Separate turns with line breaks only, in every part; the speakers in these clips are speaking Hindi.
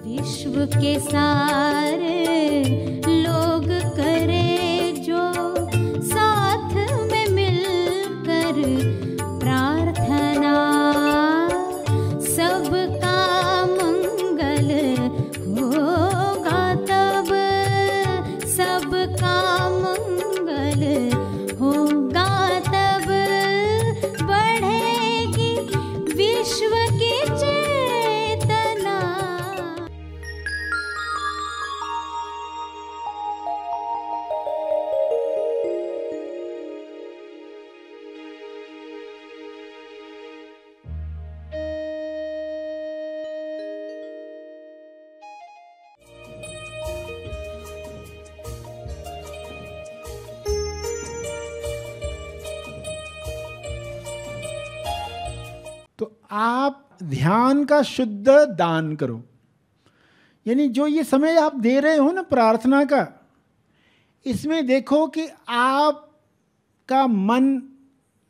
विश्व के सारे लोग करे जो साथ में मिलकर प्रार्थना, सबका मंगल होगा तब, सबका मंगल होगा तब, बढ़ेगी विश्व की चेतना।
तो आप ध्यान का शुद्ध दान करो, यानी जो ये समय आप दे रहे हो ना प्रार्थना का, इसमें देखो कि आपका मन,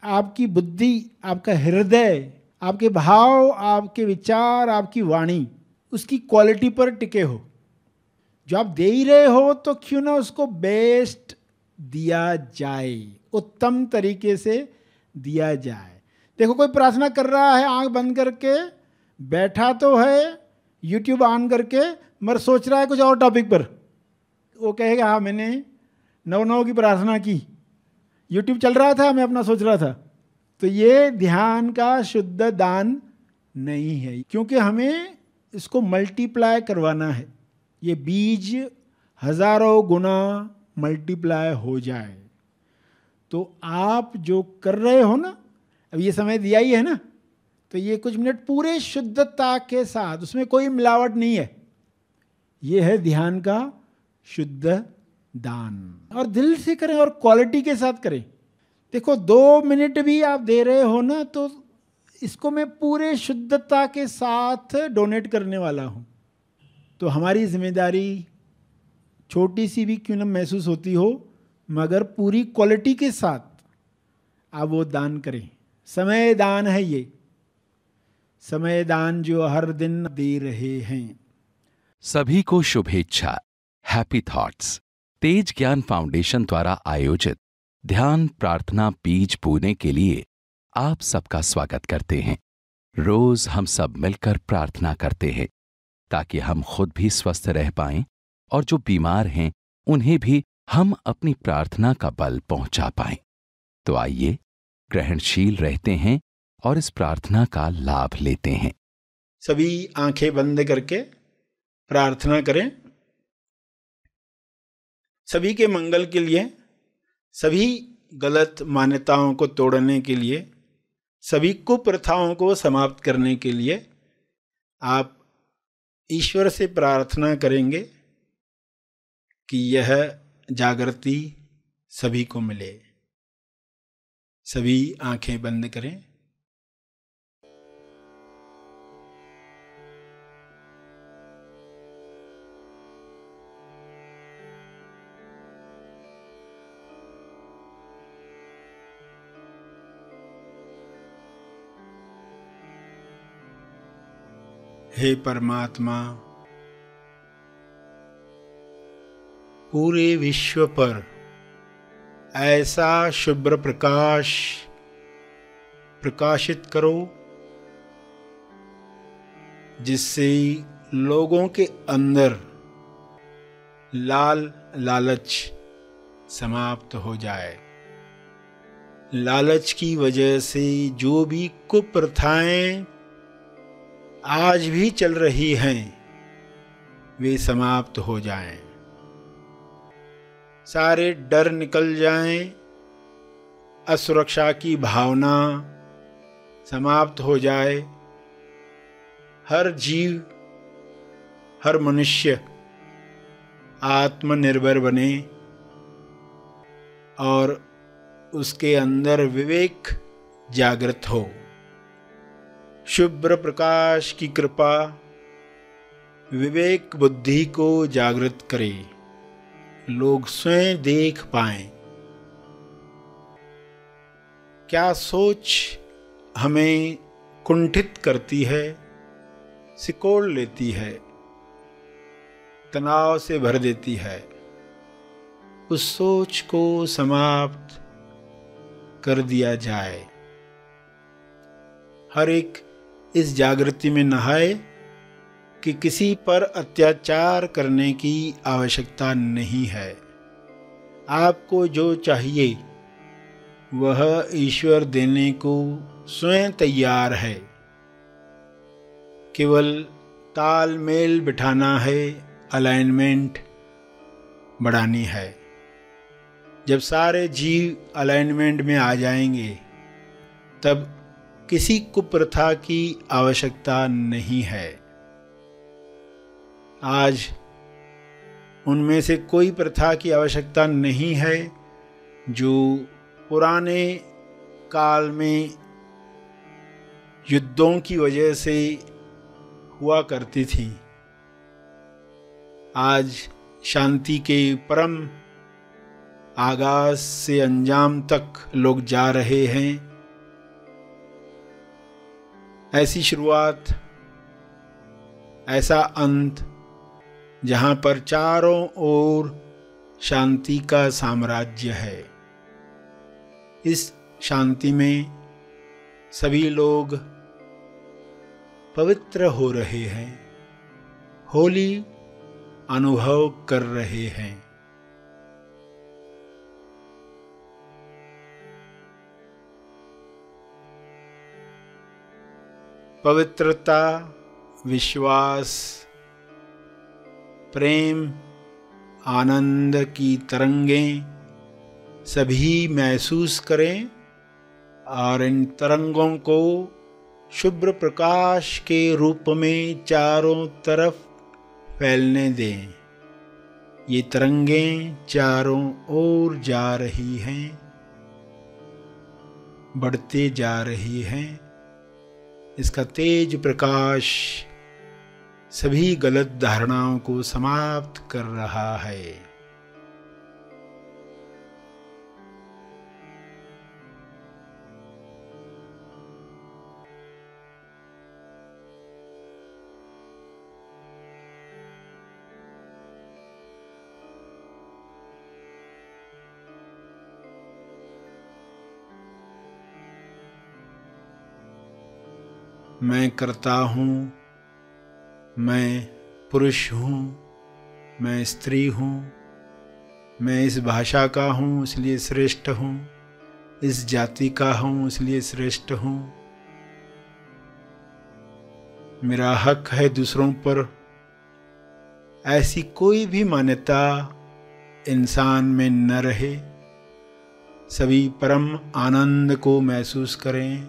आपकी बुद्धि, आपका हृदय, आपके भाव, आपके विचार, आपकी वाणी उसकी क्वालिटी पर टिके हो। जो आप दे ही रहे हो तो क्यों ना उसको बेस्ट दिया जाए, उत्तम तरीके से दिया जाए। देखो कोई प्रार्थना कर रहा है आंख बंद करके, बैठा तो है यूट्यूब ऑन करके, मगर सोच रहा है कुछ और टॉपिक पर। वो कहेगा हाँ मैंने 9 की प्रार्थना की, यूट्यूब चल रहा था, मैं अपना सोच रहा था। तो ये ध्यान का शुद्ध दान नहीं है, क्योंकि हमें इसको मल्टीप्लाई करवाना है, ये बीज हजारों गुना मल्टीप्लाई हो जाए। तो आप जो कर रहे हो ना, अब ये समय दिया ही है ना, तो ये कुछ मिनट पूरे शुद्धता के साथ, उसमें कोई मिलावट नहीं है, ये है ध्यान का शुद्ध दान। और दिल से करें और क्वालिटी के साथ करें। देखो 2 मिनट भी आप दे रहे हो ना, तो इसको मैं पूरे शुद्धता के साथ डोनेट करने वाला हूँ। तो हमारी जिम्मेदारी छोटी सी भी क्यों न महसूस होती हो, मगर पूरी क्वालिटी के साथ आप वो दान करें। समय दान है ये, समय दान जो हर दिन दे रहे हैं।
सभी को शुभेच्छा। हैप्पी थॉट्स तेज ज्ञान फाउंडेशन द्वारा आयोजित ध्यान प्रार्थना बीज बोने के लिए आप सबका स्वागत करते हैं। रोज हम सब मिलकर प्रार्थना करते हैं ताकि हम खुद भी स्वस्थ रह पाएं और जो बीमार हैं उन्हें भी हम अपनी प्रार्थना का बल पहुंचा पाएं। तो आइए ग्रहणशील रहते हैं और इस प्रार्थना का लाभ लेते हैं।
सभी आंखें बंद करके प्रार्थना करें। सभी के मंगल के लिए, सभी गलत मान्यताओं को तोड़ने के लिए, सभी कुप्रथाओं को समाप्त करने के लिए आप ईश्वर से प्रार्थना करेंगे कि यह जागृति सभी को मिले। सभी आंखें बंद करें। हे परमात्मा, पूरे विश्व पर ऐसा शुभ्र प्रकाश प्रकाशित करो जिससे लोगों के अंदर लालच समाप्त हो जाए। लालच की वजह से जो भी कुप्रथाएं आज भी चल रही हैं वे समाप्त हो जाएं। सारे डर निकल जाएं, असुरक्षा की भावना समाप्त हो जाए। हर जीव, हर मनुष्य आत्मनिर्भर बने और उसके अंदर विवेक जागृत हो। शुभ्र प्रकाश की कृपा विवेक बुद्धि को जागृत करे, लोग स्वयं देख पाएं क्या सोच हमें कुंठित करती है, सिकोड़ लेती है, तनाव से भर देती है, उस सोच को समाप्त कर दिया जाए। हर एक इस जागृति में नहाए कि किसी पर अत्याचार करने की आवश्यकता नहीं है। आपको जो चाहिए वह ईश्वर देने को स्वयं तैयार है। केवल तालमेल बिठाना है, अलाइनमेंट बढ़ानी है। जब सारे जीव अलाइनमेंट में आ जाएंगे तब किसी कुप्रथा की आवश्यकता नहीं है। आज उनमें से कोई प्रथा की आवश्यकता नहीं है जो पुराने काल में युद्धों की वजह से हुआ करती थी। आज शांति के परम आगाज से अंजाम तक लोग जा रहे हैं। ऐसी शुरुआत, ऐसा अंत जहां पर चारों ओर शांति का साम्राज्य है। इस शांति में सभी लोग पवित्र हो रहे हैं, होली अनुभव कर रहे हैं। पवित्रता, विश्वास, प्रेम, आनंद की तरंगें सभी महसूस करें और इन तरंगों को शुभ्र प्रकाश के रूप में चारों तरफ फैलने दें। ये तरंगें चारों ओर जा रही हैं, बढ़ते जा रही हैं। इसका तेज प्रकाश सभी गलत धारणाओं को समाप्त कर रहा है। मैं करता हूँ, मैं पुरुष हूँ, मैं स्त्री हूँ, मैं इस भाषा का हूँ इसलिए श्रेष्ठ हूँ, इस जाति का हूँ इसलिए श्रेष्ठ हूँ। मेरा हक है दूसरों पर। ऐसी कोई भी मान्यता इंसान में न रहे। सभी परम आनंद को महसूस करें,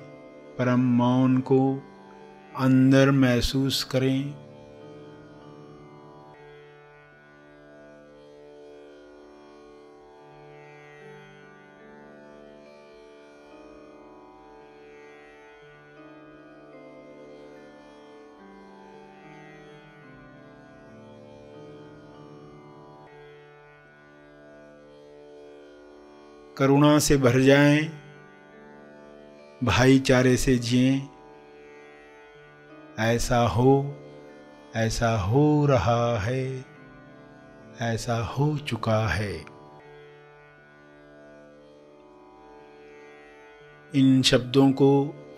परम मौन को अंदर महसूस करें। करुणा से भर जाएं, भाईचारे से जिएं। ऐसा हो रहा है, ऐसा हो चुका है। इन शब्दों को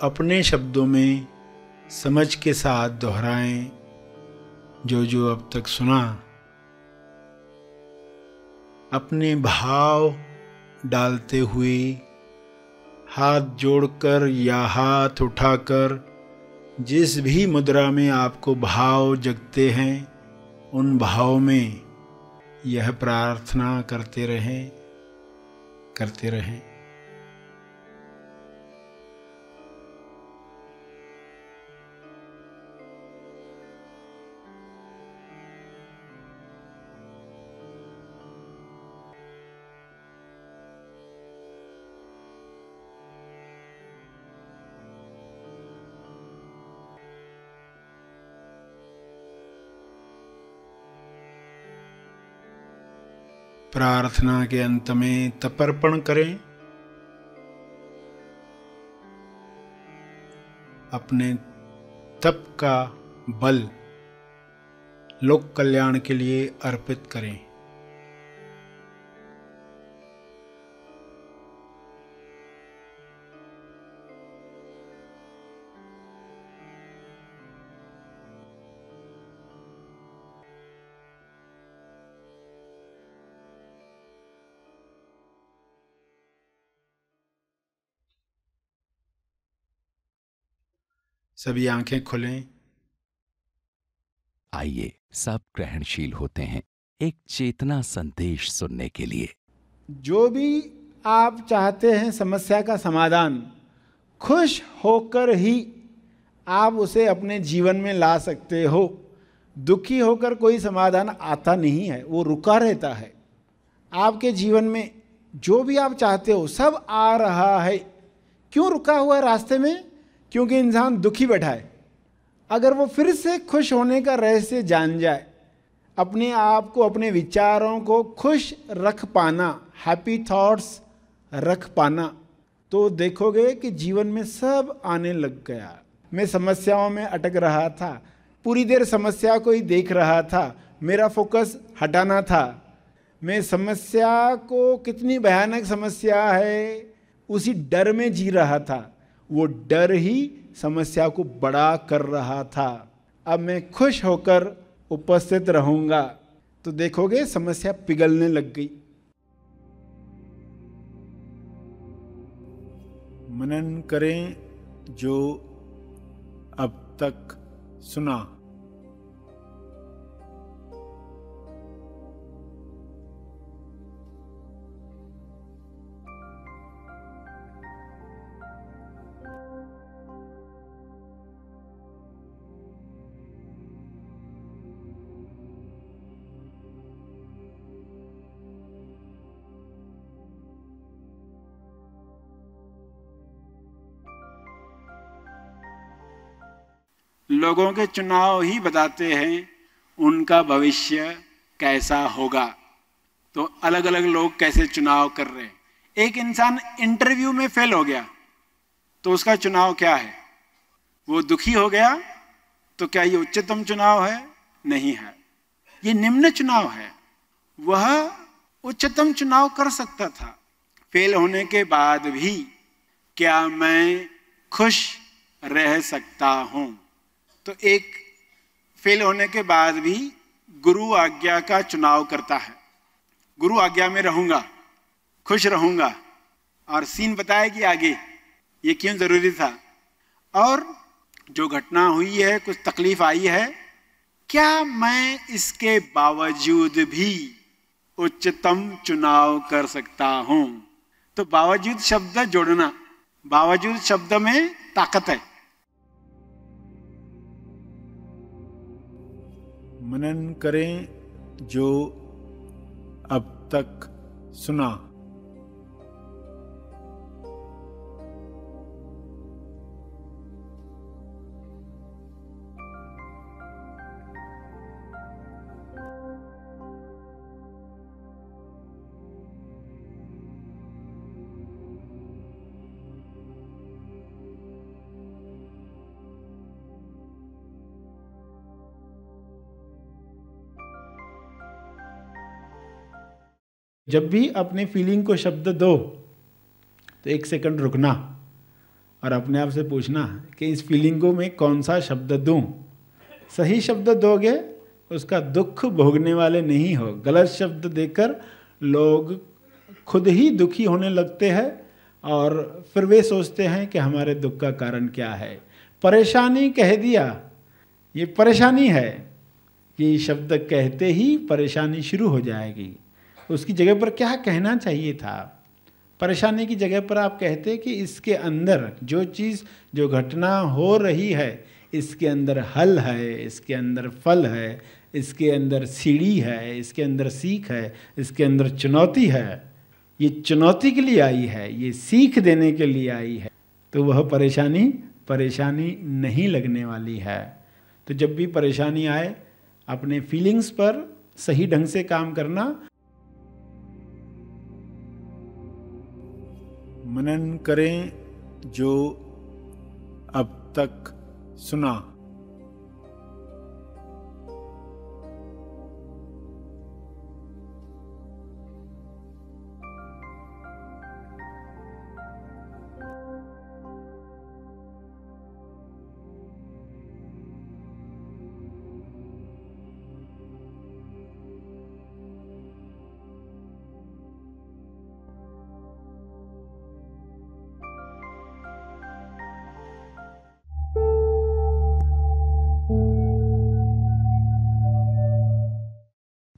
अपने शब्दों में समझ के साथ दोहराएं। जो अब तक सुना, अपने भाव डालते हुए हाथ जोड़कर या हाथ उठाकर जिस भी मुद्रा में आपको भाव जगते हैं उन भाव में यह प्रार्थना करते रहें। प्रार्थना के अंत में तपर्पण करें। अपने तप का बल लोक कल्याण के लिए अर्पित करें। सभी आंखें खोलें।
आइए सब ग्रहणशील होते हैं एक चेतना संदेश सुनने के लिए।
जो भी आप चाहते हैं समस्या का समाधान, खुश होकर ही आप उसे अपने जीवन में ला सकते हो। दुखी होकर कोई समाधान आता नहीं है, वो रुका रहता है। आपके जीवन में जो भी आप चाहते हो सब आ रहा है। क्यों रुका हुआ है रास्ते में? क्योंकि इंसान दुखी बैठा है। अगर वो फिर से खुश होने का रहस्य जान जाए, अपने आप को, अपने विचारों को खुश रख पाना, हैप्पी थॉट्स रख पाना, तो देखोगे कि जीवन में सब आने लग गया। मैं समस्याओं में अटक रहा था, पूरी देर समस्या को ही देख रहा था, मेरा फोकस हटाना था। मैं समस्या को, कितनी भयानक समस्या है, उसी डर में जी रहा था। वो डर ही समस्या को बड़ा कर रहा था। अब मैं खुश होकर उपस्थित रहूंगा तो देखोगे समस्या पिघलने लग गई। मनन करें जो अब तक सुना। लोगों के चुनाव ही बताते हैं उनका भविष्य कैसा होगा। तो अलग अलग लोग कैसे चुनाव कर रहे हैं। एक इंसान इंटरव्यू में फेल हो गया तो उसका चुनाव क्या है? वो दुखी हो गया तो क्या ये उच्चतम चुनाव है? नहीं है, ये निम्न चुनाव है। वह उच्चतम चुनाव कर सकता था। फेल होने के बाद भी क्या मैं खुश रह सकता हूं? तो एक फेल होने के बाद भी गुरु आज्ञा का चुनाव करता है। गुरु आज्ञा में रहूंगा, खुश रहूंगा, और सीन बताएगी आगे ये क्यों जरूरी था। और जो घटना हुई है, कुछ तकलीफ आई है, क्या मैं इसके बावजूद भी उच्चतम चुनाव कर सकता हूं? तो बावजूद शब्द जोड़ना, बावजूद शब्द में ताकत है। मनन करें जो अब तक सुना। जब भी अपने फीलिंग को शब्द दो तो एक सेकंड रुकना और अपने आप से पूछना कि इस फीलिंग को मैं कौन सा शब्द दूं। सही शब्द दोगे उसका दुख भोगने वाले नहीं हो। गलत शब्द देकर लोग खुद ही दुखी होने लगते हैं और फिर वे सोचते हैं कि हमारे दुख का कारण क्या है। परेशानी कह दिया, ये परेशानी है, ये शब्द कहते ही परेशानी शुरू हो जाएगी। उसकी जगह पर क्या कहना चाहिए था? परेशानी की जगह पर आप कहते कि इसके अंदर जो चीज़, जो घटना हो रही है, इसके अंदर हल है, इसके अंदर फल है, इसके अंदर सीढ़ी है, इसके अंदर सीख है, इसके अंदर चुनौती है। ये चुनौती के लिए आई है, ये सीख देने के लिए आई है। तो वह परेशानी नहीं लगने वाली है। तो जब भी परेशानी आए अपने फीलिंग्स पर सही ढंग से काम करना। मनन करें जो अब तक सुना।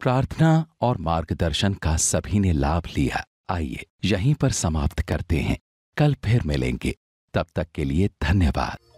प्रार्थना और मार्गदर्शन का सभी ने लाभ लिया। आइए यहीं पर समाप्त करते हैं, कल फिर मिलेंगे। तब तक के लिए धन्यवाद।